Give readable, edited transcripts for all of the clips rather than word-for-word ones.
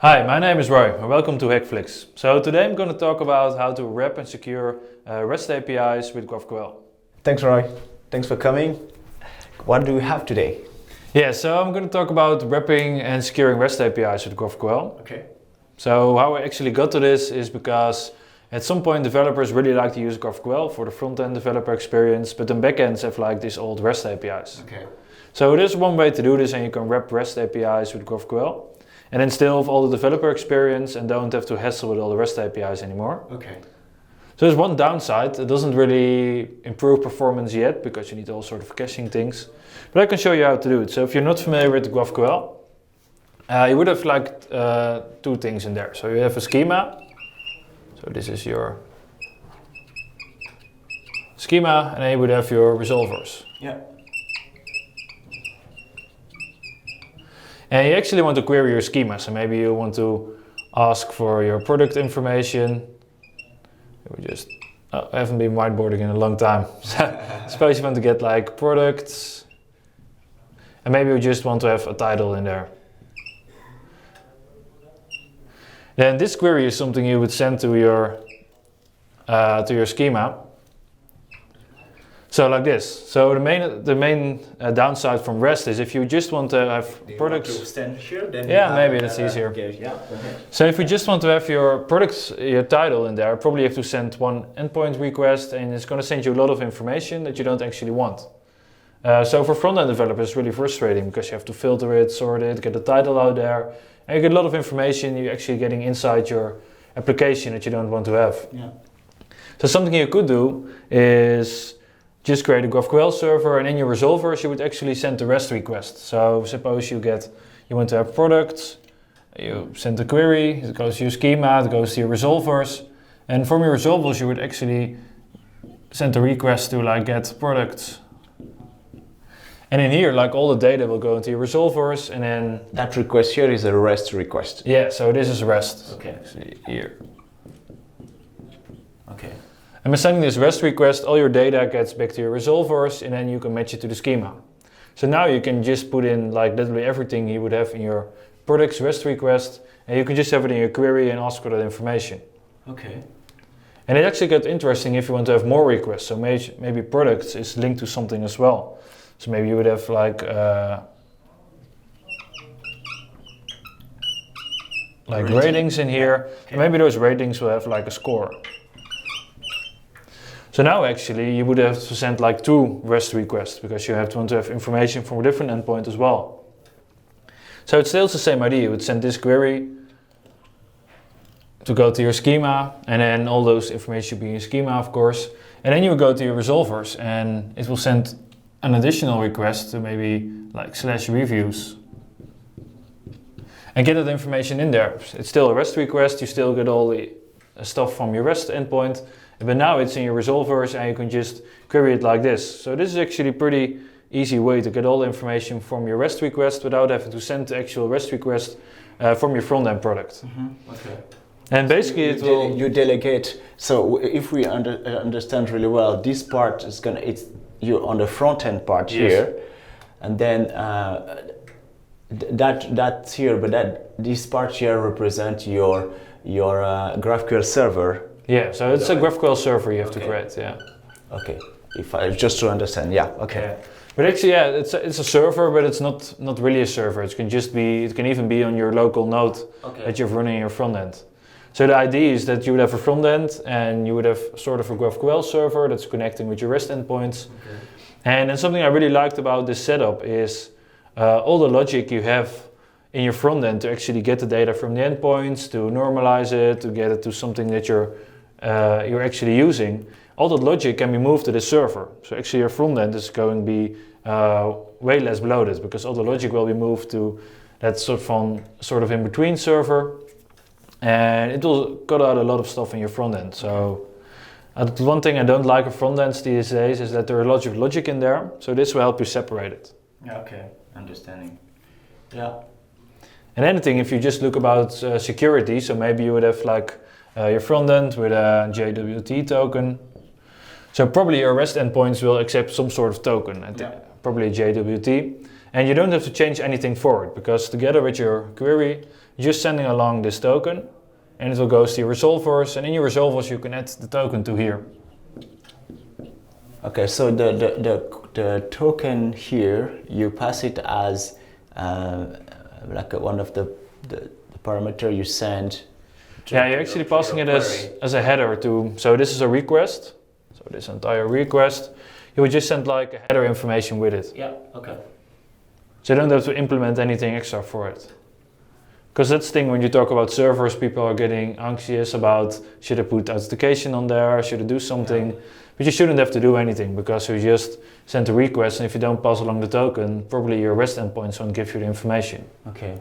Hi, my name is Roy and welcome to Hackflix. So today I'm going to talk about how to wrap and secure REST APIs with GraphQL. Thanks, Roy. Thanks for coming. What do we have today? Yeah, so I'm going to talk about wrapping and securing REST APIs with GraphQL. Okay. So how I actually got to this is because at some point developers really like to use GraphQL for the front-end developer experience, but then backends have like these old REST APIs. Okay. So there's one way to do this, and you can wrap REST APIs with GraphQL. And then still have all the developer experience and don't have to hassle with all the REST APIs anymore. Okay. So there's one downside. It doesn't really improve performance yet because you need all sort of caching things. But I can show you how to do it. So if you're not familiar with GraphQL, you would have like two things in there. So you have a schema. So this is your schema, and then you would have your resolvers. Yeah. And you actually want to query your schema, so maybe you want to ask for your product information. I haven't been whiteboarding in a long time. Suppose you want to get like products, and maybe you just want to have a title in there. Then this query is something you would send to your schema. So like this. So the main downside from REST is if you just want to have products. Want to stand here, then maybe that's easier. Okay, yeah. Okay. So if you just want to have your products, your title in there, probably you have to send one endpoint request, and it's going to send you a lot of information that you don't actually want. So for front-end developers, it's really frustrating because you have to filter it, sort it, get the title out there, and you get a lot of information you're actually getting inside your application that you don't want to have. Yeah. So something you could do is just create a GraphQL server, and in your resolvers you would actually send the REST request. So suppose you want to have products, you send a query, it goes to your schema, it goes to your resolvers, and from your resolvers you would actually send a request to like get products. And in here, like all the data will go into your resolvers, and then that request here is a REST request. Yeah, so this is REST. Okay. See here. Okay. And by sending this REST request, all your data gets back to your resolvers, and then you can match it to the schema. So now you can just put in like literally everything you would have in your products REST request, and you can just have it in your query and ask for that information. Okay. And it actually gets interesting if you want to have more requests. So maybe products is linked to something as well. So maybe you would have like ratings in here, okay. And maybe those ratings will have like a score. So now actually you would have to send like two REST requests because you want to have information from a different endpoint as well. So it's still the same idea. You would send this query to go to your schema, and then all those information should be in your schema, of course. And then you would go to your resolvers, and it will send an additional request to maybe like /reviews and get that information in there. It's still a REST request. You still get all the stuff from your REST endpoint. But now it's in your resolvers, and you can just query it like this. So this is actually a pretty easy way to get all the information from your REST request without having to send the actual REST request from your front-end product. Mm-hmm. Okay. And basically so you delegate. So if we understand really well, this part is you're on the front-end part. Yes. Here, and then that's here, but this part here represents your GraphQL server. Yeah, so it's a GraphQL server you have to create, yeah. Okay, just to understand, yeah, okay. Yeah. But actually, yeah, it's a server, but it's not really a server. It can even be on your local node that you're running in your front end. So the idea is that you would have a front end, and you would have sort of a GraphQL server that's connecting with your REST endpoints. Okay. And then something I really liked about this setup is all the logic you have in your front end to actually get the data from the endpoints, to normalize it, to get it to something that you're actually using. All that logic can be moved to the server. So actually your front end is going to be way less bloated because all the logic will be moved to that sort of in between server, and it will cut out a lot of stuff in your front end. So one thing I don't like of front ends these days is that there are a lot of logic in there. So this will help you separate it. Yeah, okay, understanding. Yeah. And anything, if you just look about security, so maybe you would have like your front end with a JWT token. So probably your REST endpoints will accept some sort of token, and probably JWT. And you don't have to change anything for it, because together with your query, you're just sending along this token, and it will go to your resolvers, and in your resolvers you can add the token to here. Okay, so the token here, you pass it as like one of the parameter you send. Yeah, you're actually passing it as a header to, so this is a request, so this entire request, you would just send like a header information with it. Yeah, okay. So you don't have to implement anything extra for it. Because that's the thing, when you talk about servers, people are getting anxious about, should I put authentication on there, should I do something? Yeah. But you shouldn't have to do anything, because you just send a request, and if you don't pass along the token, probably your REST endpoints won't give you the information. Okay.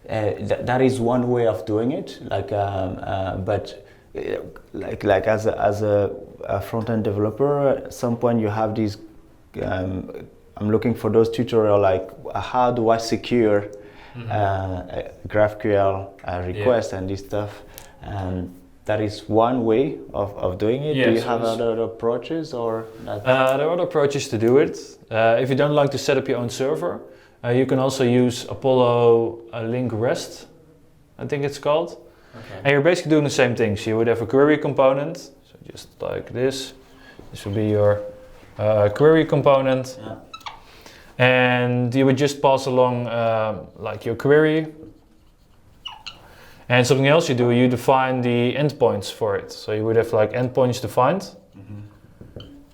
That is one way of doing it, like, but like as a front-end developer, at some point you have these. I'm looking for those tutorials, like how do I secure GraphQL request and this stuff. That is one way of doing it. Yeah, do you have other approaches, or not? There are other approaches to do it. If you don't like to set up your own server, you can also use Apollo Link REST, I think it's called. Okay. And you're basically doing the same thing. So you would have a query component, so just like this. This would be your query component. Yeah. And you would just pass along like your query. And something else you do, you define the endpoints for it. So you would have like endpoints defined.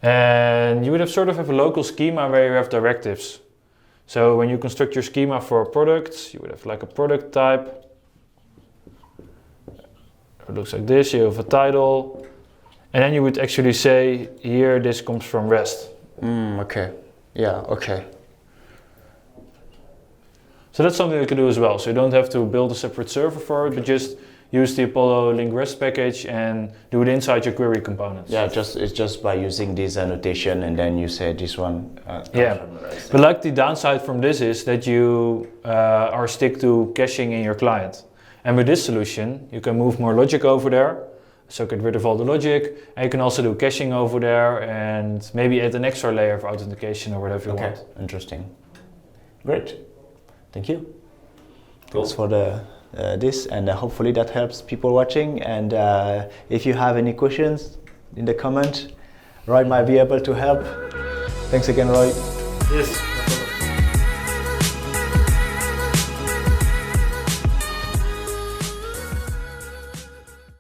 And you would have sort of a local schema where you have directives. So when you construct your schema for products, you would have like a product type. It looks like this, you have a title. And then you would actually say, here, this comes from REST. Okay, yeah, okay. So that's something you can do as well. So you don't have to build a separate server for it, but just use the Apollo Link REST package and do it inside your query components. Yeah, it's just by using this annotation, and then you say this one. But like the downside from this is that you are stick to caching in your client. And with this solution, you can move more logic over there. So get rid of all the logic, and you can also do caching over there, and maybe add an extra layer of authentication or whatever you want. Interesting. Great. Thank you. Cool. Thanks for this, and hopefully that helps people watching. And if you have any questions in the comment, Roy might be able to help. Thanks again, Roy. Yes.